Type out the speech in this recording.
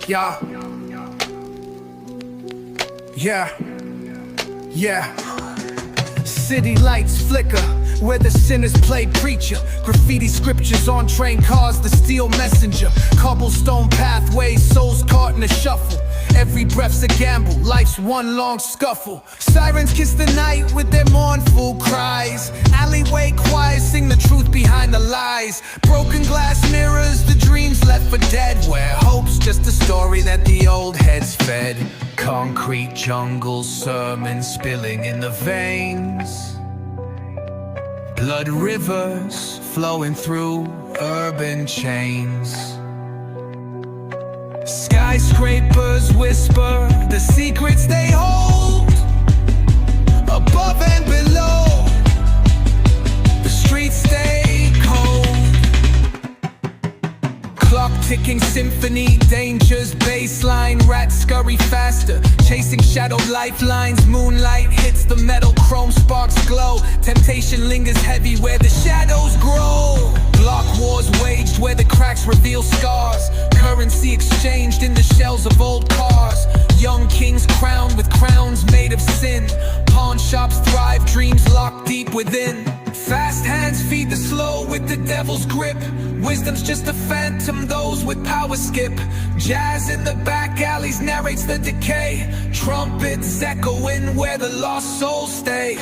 Yeah. Yeah. Yeah. City lights flicker where the sinners play preacher. Graffiti scriptures on train cars, the steel messenger. Cobblestone pathways, souls caught in a shuffle. Every breath's a gamble, life's one long scuffle. Sirens kiss the night with their mournful cries. Alleyway choirs sing the truth behind the lies. Broken glass mirrors, the dreams left for dead. Where hope's just a story that the old heads fed. Concrete jungle sermons spilling in the veins. Blood rivers flowing through urban chains. Skyscrapers whisper the secrets they hold. Above and below, the streets stay cold. Clock ticking symphony, dangers baseline. Rats scurry faster, chasing shadow lifelines. Moonlight hits the metal, chrome sparks glow. Temptation lingers heavy where the shadows grow. Block wars waged where the cracks reveal scars. Currency exchanged in the shells of old cars. Young kings crowned with crowns made of sin. Pawn shops thrive, dreams locked deep within. Fast hands feed the slow with the devil's grip. Wisdom's just a phantom, those with power skip. Jazz in the back alleys narrates the decay. Trumpets echoing where the lost souls stay.